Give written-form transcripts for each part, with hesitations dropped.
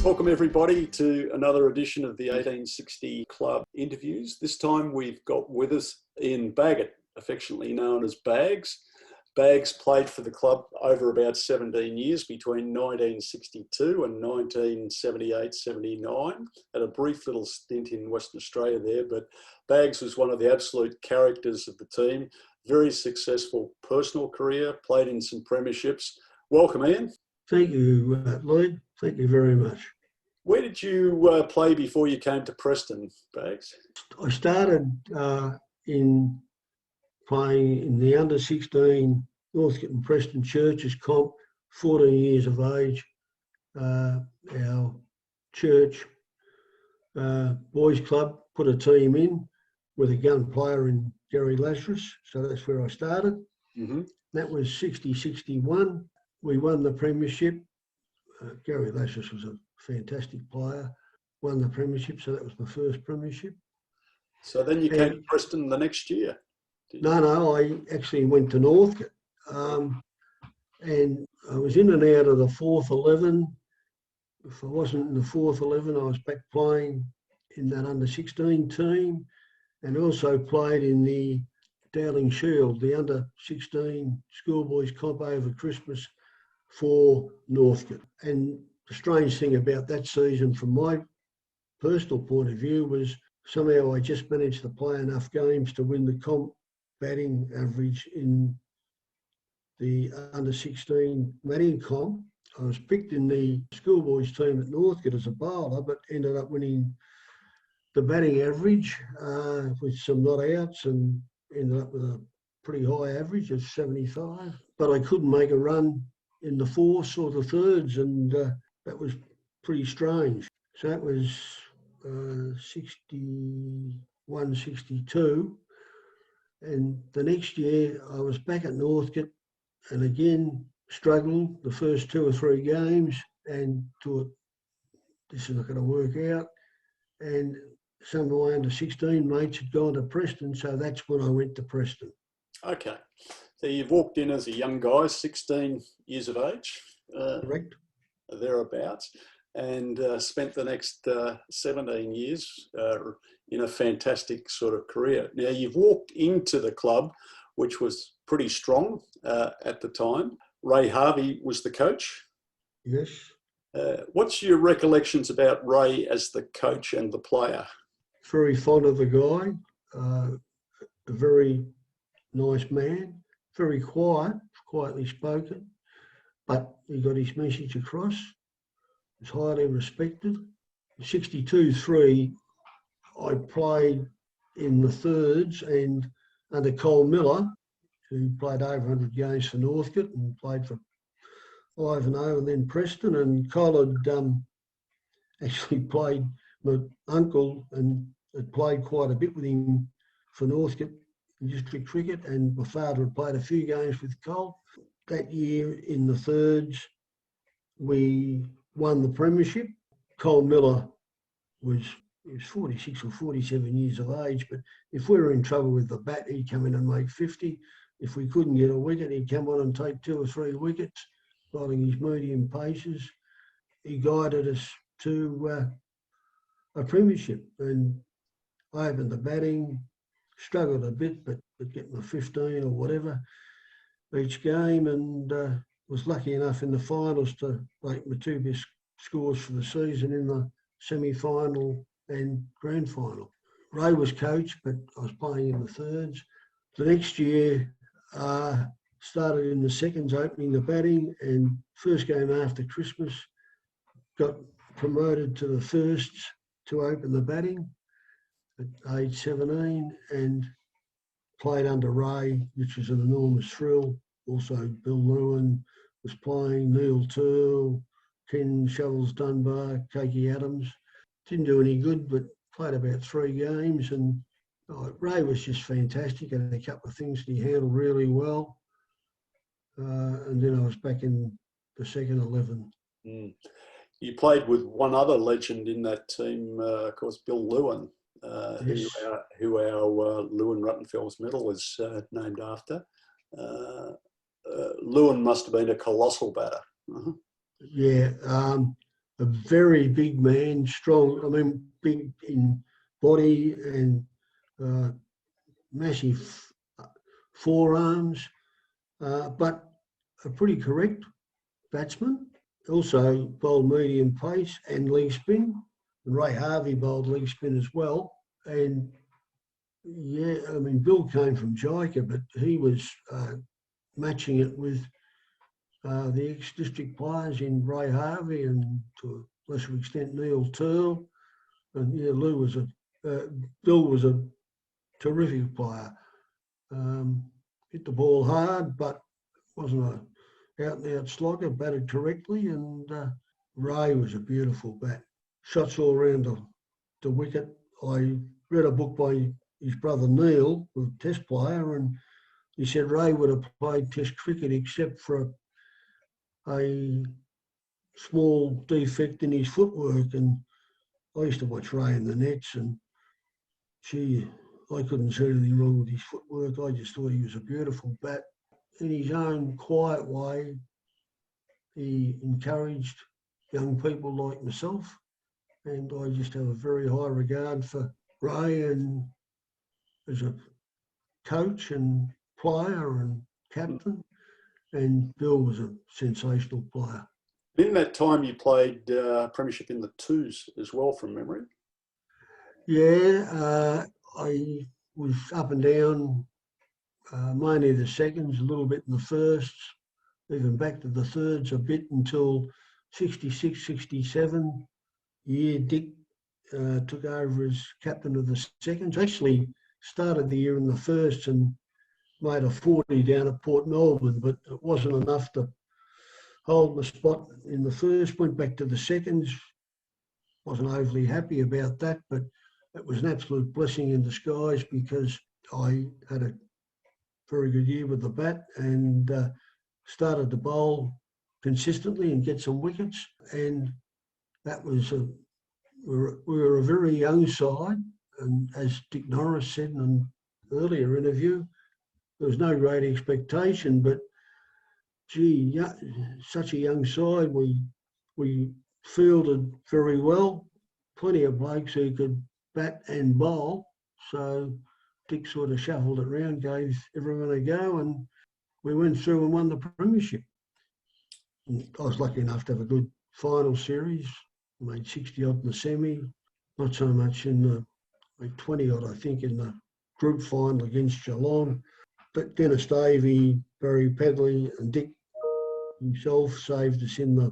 Welcome everybody to another edition of the 1860 Club interviews. This time we've got with us Ian Baggott, affectionately known as Bags. Bags played for the club over about 17 years between 1962 and 1978-79. Had a brief little stint in Western Australia there, but Bags was one of the absolute characters of the team. Very successful personal career, played in some premierships. Welcome, Ian. Thank you, Lloyd. Thank you very much. Where did you play before you came to Preston, Bags? I started in playing in the under-16 Northcote and Preston Churches comp, 14 years of age. Our church boys club put a team in with a gun player in Gary Lazarus, so that's where I started. Mm-hmm. That was 60-61. We won the premiership. Gary Lazarus was a fantastic player, won the premiership, so that was my first premiership. So then you came to Preston the next year? No, I actually went to Northcote. And I was in and out of the fourth 11. If I wasn't in the fourth 11, I was back playing in that under-16 team, and also played in the Dowling Shield, the under-16 schoolboys comp over Christmas for Northcote. And the strange thing about that season from my personal point of view was somehow I just managed to play enough games to win the comp batting average in the under-16 batting comp. I was picked in the schoolboys team at Northcote as a bowler, but ended up winning the batting average with some not outs, and ended up with a pretty high average of 75. But I couldn't make a run in the fourths or the thirds, and that was pretty strange. So that was 61, 62. And the next year I was back at Northcote, and again struggling the first 2 or 3 games, and thought this is not going to work out. And some of my under-16 mates had gone to Preston, so that's when I went to Preston. Okay. So you've walked in as a young guy, 16 years of age. Correct. Thereabouts, and spent the next 17 years in a fantastic sort of career. Now, you've walked into the club, which was pretty strong at the time. Ray Harvey was the coach. Yes. What's your recollections about Ray as the coach and the player? Very fond of the guy, a very nice man, very quietly spoken, but he got his message across. Was highly respected. 62-3, I played in the thirds and under Cole Miller, who played over 100 games for Northcote and played for Ivanhoe and then Preston. And Cole had actually played, my uncle and had played quite a bit with him for Northcote in district cricket, and my father had played a few games with Cole. That year in the thirds, we won the premiership. Cole Miller was 46 or 47 years of age, but if we were in trouble with the bat, he'd come in and make 50. If we couldn't get a wicket, he'd come on and take 2 or 3 wickets, bowling his medium paces. He guided us to a premiership, and I opened the batting, struggled a bit, but getting the 15 or whatever each game, and was lucky enough in the finals to make my 2 best scores for the season in the semi-final and grand final. Ray was coach, but I was playing in the thirds. The next year, started in the seconds, opening the batting, and first game after Christmas, got promoted to the firsts to open the batting at age 17, and played under Ray, which was an enormous thrill. Also, Bill Lewin was playing, Neil Turl, Ken Shovels Dunbar, Cakey Adams. Didn't do any good, but played about 3 games, and Ray was just fantastic, and a couple of things he handled really well. And then I was back in the second 11. Mm. You played with one other legend in that team, of course, Bill Lewin, Yes. who our Lewin Medal was named after. Lewin must have been a colossal batter. Uh-huh. Yeah, a very big man, strong. I mean, big in body and massive forearms, but a pretty correct batsman. Also bowled medium pace and leg spin. And Ray Harvey bowled leg spin as well. And yeah, I mean, Bill came from Jamaica, but he was matching it with the ex-district players in Ray Harvey and to a lesser extent Neil Turl. And yeah, Bill was a terrific player. Hit the ball hard, but wasn't a out-and-out slogger, batted correctly, and Ray was a beautiful bat. Shots all around the wicket. I read a book by his brother Neil, a test player, and he said Ray would have played test cricket except for a small defect in his footwork. And I used to watch Ray in the nets, and gee, I couldn't see anything wrong with his footwork. I just thought he was a beautiful bat. In his own quiet way, he encouraged young people like myself, and I just have a very high regard for Ray and as a coach and player and captain, and Bill was a sensational player. In that time you played premiership in the twos as well, from memory. Yeah, I was up and down, mainly the seconds, a little bit in the firsts, even back to the thirds a bit until 66, 67 year. Dick took over as captain of the seconds. Actually started the year in the firsts and made a 40 down at Port Melbourne, but it wasn't enough to hold the spot in the first. Went back to the seconds. Wasn't overly happy about that, but it was an absolute blessing in disguise because I had a very good year with the bat and started to bowl consistently and get some wickets. And that was we were a very young side. And as Dick Norris said in an earlier interview, there was no great expectation, but gee, such a young side. We fielded very well. Plenty of blokes who could bat and bowl. So Dick sort of shuffled it around, gave everyone a go, and we went through and won the premiership. And I was lucky enough to have a good final series. Made 60 odd in the semi, not so much in the 20 odd, I think, in the group final against Geelong. But Dennis Davey, Barry Pedley, and Dick himself saved us in the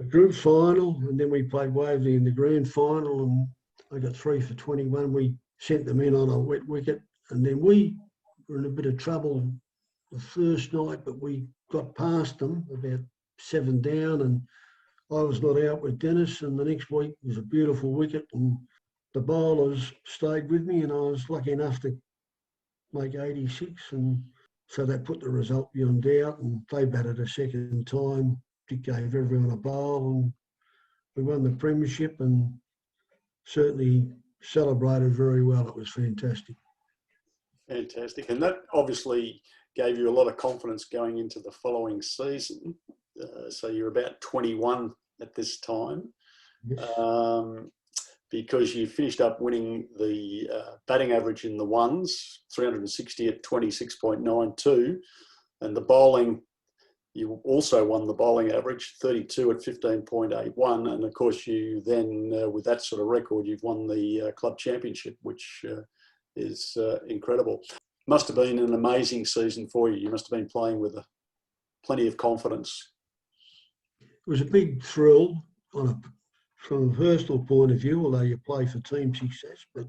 group final, and then we played Waverley in the grand final, and I got 3 for 21. We sent them in on a wet wicket, and then we were in a bit of trouble the first night, but we got past them about 7 down, and I was not out with Dennis, and the next week was a beautiful wicket, and the bowlers stayed with me, and I was lucky enough to make 86, and so that put the result beyond doubt, and they batted a second time. Dick gave everyone a bowl, and we won the premiership, and certainly celebrated very well. It was fantastic. Fantastic. And that obviously gave you a lot of confidence going into the following season. So you're about 21 at this time. Yes. Because you finished up winning the batting average in the ones, 360 at 26.92, and the bowling, you also won the bowling average, 32 at 15.81, and of course you then, with that sort of record, you've won the club championship, which is incredible. Must have been an amazing season for you. You must have been playing with plenty of confidence. It was a big thrill from a personal point of view, although you play for team success. But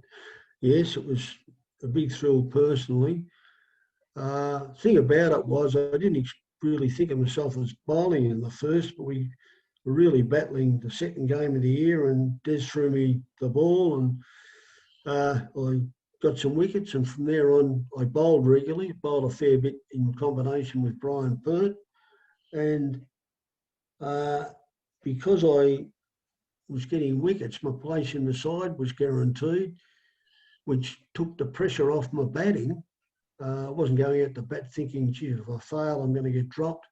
yes, it was a big thrill personally. Thing about it was I didn't really think of myself as bowling in the first, but we were really battling the second game of the year, and Des threw me the ball, and I got some wickets, and from there on I bowled regularly, bowled a fair bit in combination with Brian Pert, and because I was getting wickets, my place in the side was guaranteed, which took the pressure off my batting. I wasn't going out to bat thinking, gee, if I fail, I'm going to get dropped.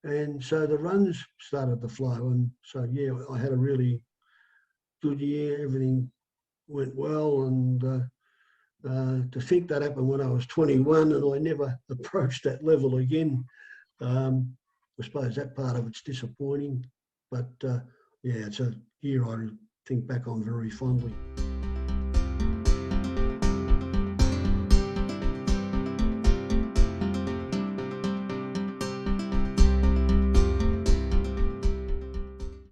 And so the runs started to flow. And so, yeah, I had a really good year. Everything went well. And to think that happened when I was 21 and I never approached that level again, I suppose that part of it's disappointing. But, yeah, it's a year I think back on very fondly.